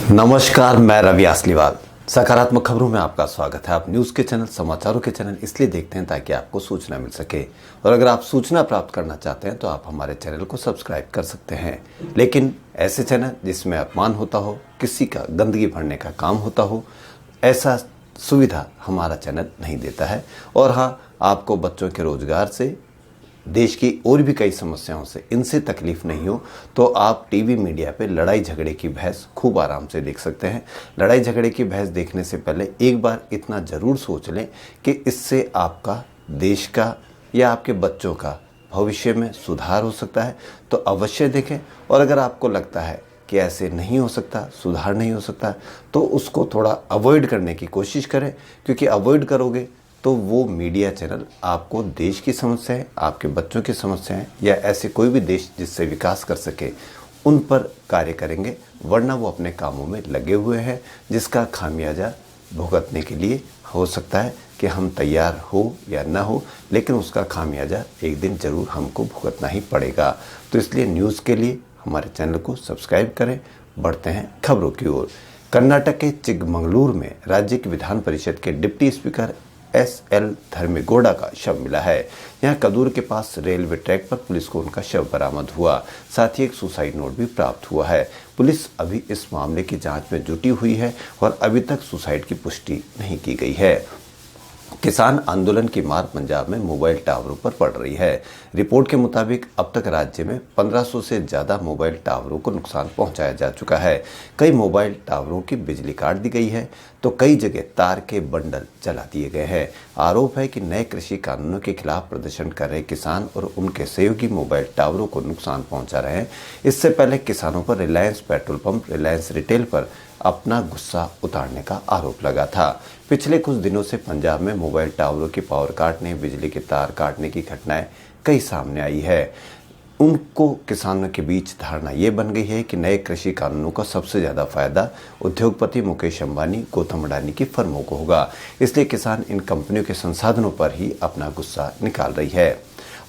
नमस्कार, मैं रवि आसलीवाल। सकारात्मक खबरों में आपका स्वागत है। आप न्यूज़ के चैनल, समाचारों के चैनल इसलिए देखते हैं ताकि आपको सूचना मिल सके, और अगर आप सूचना प्राप्त करना चाहते हैं तो आप हमारे चैनल को सब्सक्राइब कर सकते हैं। लेकिन ऐसे चैनल जिसमें अपमान होता हो, किसी का गंदगी भरने का काम होता हो, ऐसा सुविधा हमारा चैनल नहीं देता है। और हाँ, आपको बच्चों के रोजगार से, देश की और भी कई समस्याओं से, इनसे तकलीफ नहीं हो तो आप टीवी मीडिया पे लड़ाई झगड़े की बहस खूब आराम से देख सकते हैं। लड़ाई झगड़े की बहस देखने से पहले एक बार इतना ज़रूर सोच लें कि इससे आपका, देश का या आपके बच्चों का भविष्य में सुधार हो सकता है, तो अवश्य देखें। और अगर आपको लगता है कि ऐसे नहीं हो सकता, सुधार नहीं हो सकता, तो उसको थोड़ा अवॉइड करने की कोशिश करें, क्योंकि अवॉइड करोगे तो वो मीडिया चैनल आपको देश की समस्याएं, आपके बच्चों की समस्याएं या ऐसे कोई भी देश जिससे विकास कर सके, उन पर कार्य करेंगे। वरना वो अपने कामों में लगे हुए हैं, जिसका खामियाजा भुगतने के लिए हो सकता है कि हम तैयार हो या ना हो, लेकिन उसका खामियाजा एक दिन ज़रूर हमको भुगतना ही पड़ेगा। तो इसलिए न्यूज़ के लिए हमारे चैनल को सब्सक्राइब करें। बढ़ते हैं खबरों की ओर। कर्नाटक के चिकमंगलुरु में राज्य की विधान परिषद के डिप्टी स्पीकर एस.एल. धर्मेगौड़ा का शव मिला है। यहाँ कदूर के पास रेलवे ट्रैक पर पुलिस को उनका शव बरामद हुआ। साथ ही एक सुसाइड नोट भी प्राप्त हुआ है। पुलिस अभी इस मामले की जांच में जुटी हुई है और अभी तक सुसाइड की पुष्टि नहीं की गई है। किसान आंदोलन की मार पंजाब में मोबाइल टावरों पर पड़ रही है। रिपोर्ट के मुताबिक अब तक राज्य में 1500 से ज़्यादा मोबाइल टावरों को नुकसान पहुंचाया जा चुका है। कई मोबाइल टावरों की बिजली काट दी गई है, तो कई जगह तार के बंडल जला दिए गए हैं। आरोप है कि नए कृषि कानूनों के खिलाफ प्रदर्शन कर रहे किसान और उनके सहयोगी मोबाइल टावरों को नुकसान पहुंचा रहे हैं। इससे पहले किसानों पर Reliance petrol pump, Reliance retail पर अपना गुस्सा उतारने का आरोप लगा था। पिछले कुछ दिनों से पंजाब में मोबाइल टावरों की पावर काटने, बिजली के तार काटने की घटनाएं कई सामने आई है। उनको किसानों के बीच धारणा ये बन गई है कि नए कृषि कानूनों का सबसे ज़्यादा फायदा उद्योगपति मुकेश अंबानी, गौतम अडानी की फर्मों को होगा। इसलिए किसान इन कंपनियों के संसाधनों पर ही अपना गुस्सा निकाल रही है।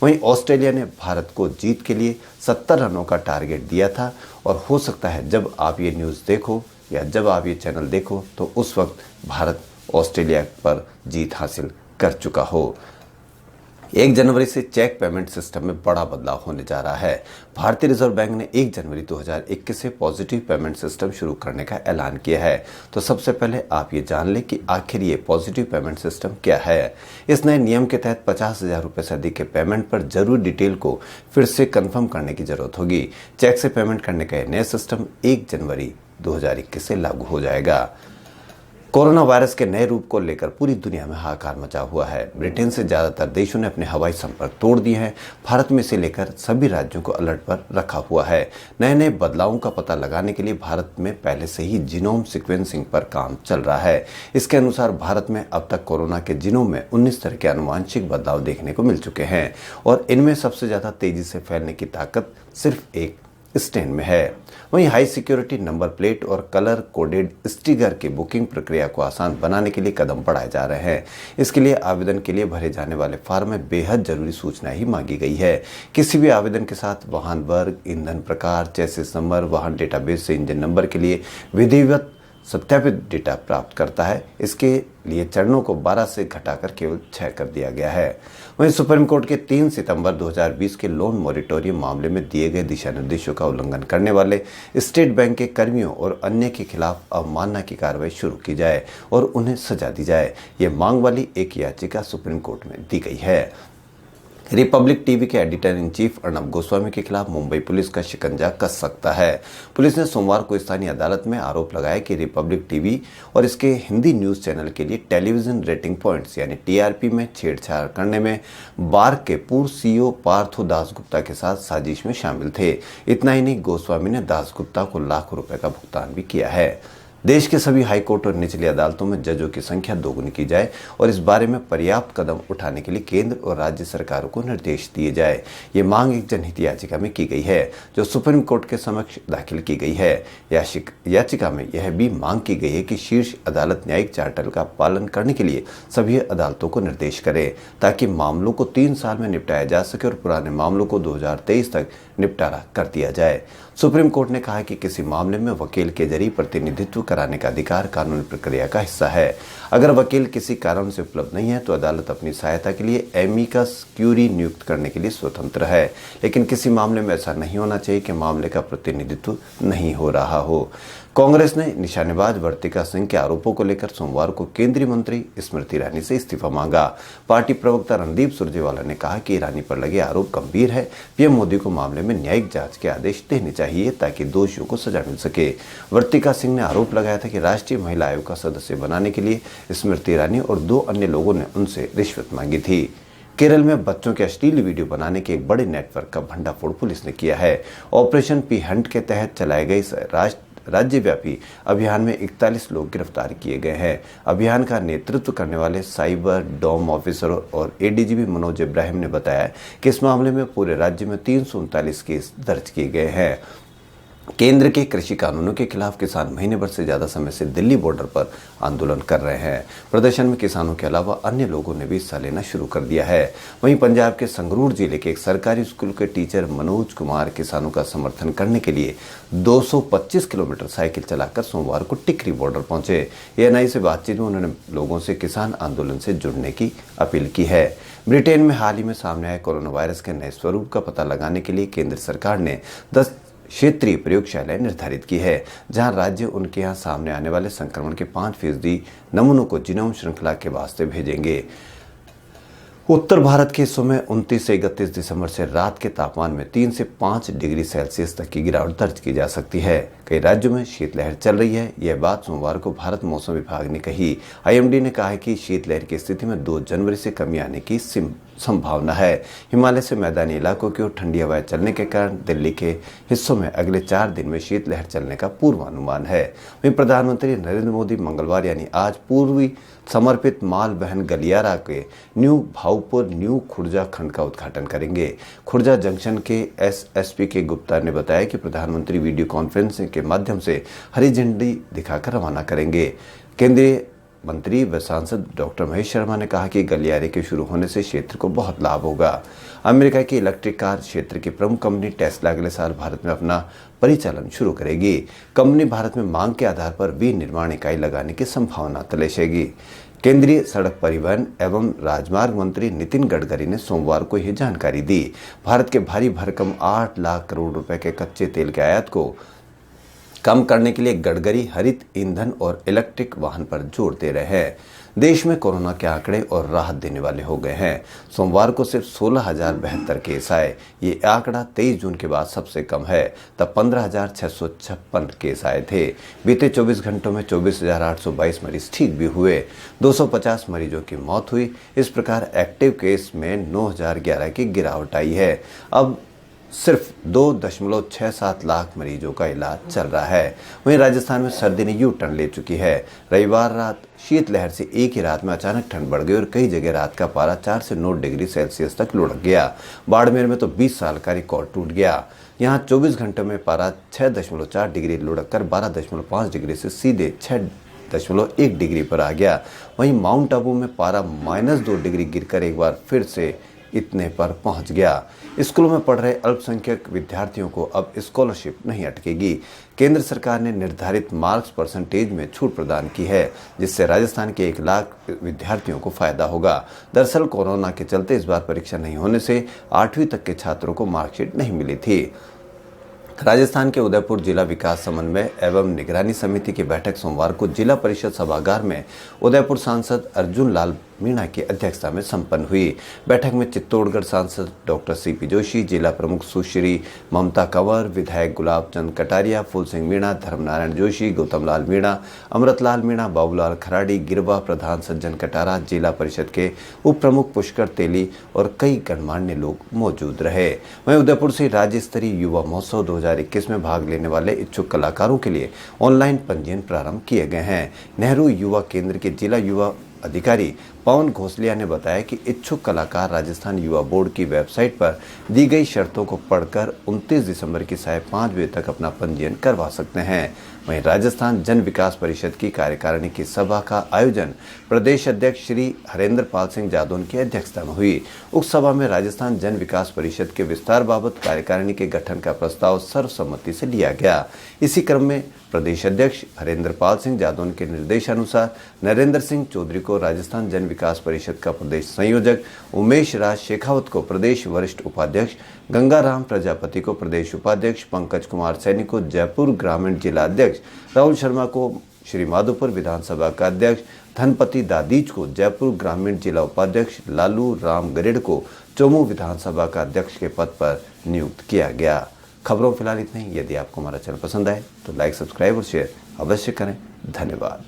वहीं ऑस्ट्रेलिया ने भारत को जीत के लिए 70 रनों का टारगेट दिया था, और हो सकता है जब आप ये न्यूज़ देखो या जब आप ये चैनल देखो तो उस वक्त भारत ऑस्ट्रेलिया पर जीत हासिल कर चुका हो। 1 जनवरी से चेक पेमेंट सिस्टम में बड़ा बदलाव होने जा रहा है। भारतीय रिजर्व बैंक ने 1 जनवरी 2021 से पॉजिटिव पेमेंट सिस्टम शुरू करने का ऐलान किया है। तो सबसे पहले आप ये जान लें कि आखिर ये पॉजिटिव पेमेंट सिस्टम क्या है। इस नए नियम के तहत 50,000 रुपये से अधिक के पेमेंट पर जरूरी डिटेल को फिर से कन्फर्म करने की जरूरत होगी। चेक से पेमेंट करने का नया सिस्टम 1 जनवरी 2021 से लागू हो जाएगा। कोरोना वायरस के नए रूप को लेकर पूरी दुनिया में हाहाकार मचा हुआ है। ब्रिटेन से ज़्यादातर देशों ने अपने हवाई संपर्क तोड़ दिए हैं। भारत में से लेकर सभी राज्यों को अलर्ट पर रखा हुआ है। नए नए बदलावों का पता लगाने के लिए भारत में पहले से ही जीनोम सीक्वेंसिंग पर काम चल रहा है। इसके अनुसार भारत में अब तक कोरोना के जीनोम में 19 तरह के आनुवांशिक बदलाव देखने को मिल चुके हैं, और इनमें सबसे ज़्यादा तेजी से फैलने की ताकत सिर्फ एक स्ट्रेन में है। वहीं हाई सिक्योरिटी नंबर प्लेट और कलर कोडेड स्टिकर की बुकिंग प्रक्रिया को आसान बनाने के लिए कदम बढ़ाए जा रहे हैं। इसके लिए आवेदन के लिए भरे जाने वाले फॉर्म में बेहद जरूरी सूचनाएं ही मांगी गई है। किसी भी आवेदन के साथ वाहन वर्ग, ईंधन प्रकार, चेसिस नंबर, वाहन डेटाबेस से इंजन नंबर के लिए विधिवत सत्यापित डेटा प्राप्त करता है। इसके लिए चरणों को 12 से घटाकर केवल 6 कर दिया गया है। वहीं सुप्रीम कोर्ट के 3 सितंबर 2020 के लोन मॉरिटोरियम मामले में दिए गए दिशा निर्देशों का उल्लंघन करने वाले स्टेट बैंक के कर्मियों और अन्य के खिलाफ अवमानना की कार्रवाई शुरू की जाए और उन्हें सजा दी जाए। ये मांग वाली एक याचिका सुप्रीम कोर्ट में दी गई है। रिपब्लिक टीवी के editor in chief Arnab Goswami के खिलाफ मुंबई पुलिस का शिकंजा कस सकता है। पुलिस ने सोमवार को स्थानीय अदालत में आरोप लगाया कि रिपब्लिक टीवी और इसके हिंदी न्यूज़ चैनल के लिए टेलीविजन रेटिंग पॉइंट्स यानी टीआरपी में छेड़छाड़ करने में बार्क के पूर्व सीईओ पार्थो दासगुप्ता के साथ साजिश में शामिल थे। इतना ही नहीं, गोस्वामी ने दासगुप्ता को लाखों रुपए का भुगतान भी किया है। देश के सभी हाईकोर्ट और निचली अदालतों में जजों की संख्या दोगुनी की जाए और इस बारे में पर्याप्त कदम उठाने के लिए केंद्र और राज्य सरकारों को निर्देश दिए जाए। ये मांग एक जनहित याचिका में की गई है जो सुप्रीम कोर्ट के समक्ष दाखिल की गई है। याचिका में यह भी मांग की गई है कि शीर्ष अदालत न्यायिक चार्टर का पालन करने के लिए सभी अदालतों को निर्देश करे ताकि मामलों को 3 साल में निपटाया जा सके और पुराने मामलों को 2023 तक निपटारा कर दिया जाए। सुप्रीम कोर्ट ने कहा कि किसी मामले में वकील के जरिए प्रतिनिधित्व कराने का अधिकार कानूनी प्रक्रिया का हिस्सा है। अगर वकील किसी कारण से उपलब्ध नहीं है तो अदालत अपनी सहायता के लिए एमिकस क्यूरी नियुक्त करने के लिए स्वतंत्र है, लेकिन किसी मामले में ऐसा नहीं होना चाहिए कि मामले का प्रतिनिधित्व नहीं हो रहा हो। कांग्रेस ने निशानेबाज वर्तिका सिंह के आरोपों को लेकर सोमवार को केंद्रीय मंत्री स्मृति ईरानी से इस्तीफा मांगा। पार्टी प्रवक्ता रणदीप सुरजेवाला ने कहा कि ईरानी पर लगे आरोप गंभीर है। पीएम मोदी को मामले में न्यायिक जांच के आदेश देने चाहिए ताकि दोषियों को सजा मिल सके। वर्तिका सिंह ने आरोप लगाया था कि राष्ट्रीय महिला आयोग का सदस्य बनाने के लिए स्मृति ईरानी और 2 अन्य लोगों ने उनसे रिश्वत मांगी थी। केरल में बच्चों के अश्लील वीडियो बनाने के एक बड़े नेटवर्क का भंडाफोड़ पुलिस ने किया है। ऑपरेशन पी हंट के तहत चलाए गए राज्यव्यापी अभियान में 41 लोग गिरफ्तार किए गए हैं। अभियान का नेतृत्व करने वाले साइबर डोम ऑफिसर और एडीजीपी मनोज इब्राहिम ने बताया कि इस मामले में पूरे राज्य में 339 केस दर्ज किए गए हैं। केंद्र के कृषि कानूनों के खिलाफ किसान महीने भर से ज्यादा समय से दिल्ली बॉर्डर पर आंदोलन कर रहे हैं। प्रदर्शन में किसानों के अलावा अन्य लोगों ने भी हिस्सा लेना शुरू कर दिया है। वहीं पंजाब के संगरूर जिले के एक सरकारी स्कूल के टीचर मनोज कुमार किसानों का समर्थन करने के लिए 225 किलोमीटर साइकिल चलाकर सोमवार को टिकरी बॉर्डर पहुंचे। एएनआई से बातचीत में उन्होंने लोगों से किसान आंदोलन से जुड़ने की अपील की है। ब्रिटेन में हाल ही में सामने आए कोरोना वायरस के नए स्वरूप का पता लगाने के लिए केंद्र सरकार ने 10 क्षेत्रीय प्रयोगशालाएं निर्धारित की है, जहां राज्य उनके यहां सामने आने वाले संक्रमण के 5% नमूनों को जीनोम श्रृंखला के वास्ते भेजेंगे। उत्तर भारत के हिस्सों में 29 से 31 दिसंबर से रात के तापमान में 3 से 5 डिग्री सेल्सियस तक की गिरावट दर्ज की जा सकती है। कई राज्यों में शीतलहर चल रही है। यह बात सोमवार को भारत मौसम विभाग ने कही। आईएमडी ने कहा है कि शीतलहर की स्थिति में 2 जनवरी से कमी आने की संभावना है। हिमालय से मैदानी इलाकों की ओर ठंडी हवाएं चलने के कारण दिल्ली के हिस्सों में अगले 4 दिन में शीतलहर चलने का पूर्वानुमान है। वहीं प्रधानमंत्री नरेंद्र मोदी मंगलवार यानी आज पूर्वी समर्पित माल वहन गलियारा के न्यू भाऊपुर न्यू खुर्जा खंड का उद्घाटन करेंगे। खुर्जा जंक्शन के एसएसपी के गुप्ता ने बताया कि प्रधानमंत्री वीडियो कॉन्फ्रेंसिंग के माध्यम से हरी झंडी दिखाकर रवाना करेंगे। केंद्रीय मंत्री व सांसद डॉक्टर महेश शर्मा ने कहा कि गलियारे के शुरू होने से क्षेत्र को बहुत लाभ होगा। अमेरिका की इलेक्ट्रिक कार क्षेत्र की प्रमुख कंपनी टेस्ला अगले साल भारत में अपना परिचालन शुरू करेगी। कंपनी भारत में मांग के आधार पर विनिर्माण इकाई लगाने की संभावना तलाशेगी। केंद्रीय सड़क परिवहन एवं राजमार्ग मंत्री नितिन गडकरी ने सोमवार को यह जानकारी दी। भारत के भारी भरकम 8 लाख करोड़ रुपए के कच्चे तेल के आयात को कम करने के लिए गडकरी हरित ईंधन और इलेक्ट्रिक वाहन पर जोर दे रहे हैं। देश में कोरोना के आंकड़े और राहत देने वाले हो गए हैं। सोमवार को सिर्फ 16,072 केस आए। ये आंकड़ा 23 जून के बाद सबसे कम है। तब 15,656 केस आए थे। बीते 24 घंटों में 24,822 मरीज ठीक भी हुए। 250 मरीजों की मौत हुई। इस प्रकार एक्टिव केस में 9,011 की गिरावट आई है। अब सिर्फ 2.67 लाख मरीजों का इलाज चल रहा है। वहीं राजस्थान में सर्दी ने यू टर्न ले चुकी है। रविवार रात शीतलहर से एक ही रात में अचानक ठंड बढ़ गई और कई जगह रात का पारा 4 से 9 डिग्री सेल्सियस तक लुढ़क गया। बाड़मेर में तो 20 साल का रिकॉर्ड टूट गया। यहाँ 24 घंटों में पारा 6.4 डिग्री लुढ़क कर 12.5 डिग्री से सीधे 6.1 डिग्री पर आ गया। वहीं माउंट आबू में पारा -2 डिग्री गिरकर एक बार फिर से इतने पर पहुंच गया। स्कूलों में पढ़ रहे अल्पसंख्यक विद्यार्थियों को अब स्कॉलरशिप नहीं अटकेगी। केंद्र सरकार ने निर्धारित मार्क्स परसेंटेज में छूट प्रदान की है, जिससे राजस्थान के 1 लाख विद्यार्थियों को फायदा होगा। दरअसल कोरोना के चलते इस बार परीक्षा नहीं होने से 8वीं तक के छात्रों को मार्कशीट नहीं मिली थी। राजस्थान के उदयपुर जिला विकास समन्वय एवं निगरानी समिति की बैठक सोमवार को जिला परिषद सभागार में उदयपुर सांसद अर्जुन लाल मीणा की अध्यक्षता में संपन्न हुई। बैठक में चित्तौड़गढ़ सांसद डॉक्टर सीपी जोशी, जिला प्रमुख सुश्री ममता कंवर, विधायक गुलाब चंद कटारिया, फूल सिंह मीणा, धर्मनारायण जोशी, गौतम लाल मीणा, अमृतलाल मीणा, बाबूलाल खराड़ी, गिरवा प्रधान सज्जन कटारा, जिला परिषद के उप प्रमुख पुष्कर तेली और कई गणमान्य लोग मौजूद रहे। वहीं उदयपुर से राज्य स्तरीय युवा महोत्सव 2021 में भाग लेने वाले इच्छुक कलाकारों के लिए ऑनलाइन पंजीयन प्रारंभ किए गए हैं। नेहरू युवा केंद्र के जिला युवा अधिकारी पवन घोसलिया ने बताया कि इच्छुक कलाकार राजस्थान युवा बोर्ड की वेबसाइट पर दी गई शर्तों को पढ़कर 29 दिसंबर की 5:30 बजे तक अपना पंजीयन करवा सकते हैं। वहीं राजस्थान जन विकास परिषद की कार्यकारिणी की सभा का आयोजन प्रदेश अध्यक्ष श्री हरेंद्र पाल सिंह जादौन की अध्यक्षता में हुई। उक्त सभा में राजस्थान जन विकास परिषद के विस्तार बाबत कार्यकारिणी के गठन का प्रस्ताव सर्वसम्मति से लिया गया। इसी क्रम में प्रदेश अध्यक्ष हरेंद्र पाल सिंह जादौन के निर्देशानुसार नरेंद्र सिंह चौधरी को राजस्थान जन विकास परिषद का प्रदेश संयोजक, उमेश राज शेखावत को प्रदेश वरिष्ठ उपाध्यक्ष, गंगाराम प्रजापति को प्रदेश उपाध्यक्ष, पंकज कुमार सैनी को जयपुर ग्रामीण जिला अध्यक्ष, राहुल शर्मा को श्री माधोपुर विधानसभा का अध्यक्ष, धनपति दादीज को जयपुर ग्रामीण जिला उपाध्यक्ष, लालू राम गरेड़ को चोमू विधानसभा का अध्यक्ष के पद पर नियुक्त किया गया। खबरों फिलहाल इतना ही। यदि आपको हमारा चैनल पसंद आए तो लाइक, सब्सक्राइब और शेयर अवश्य करें। धन्यवाद।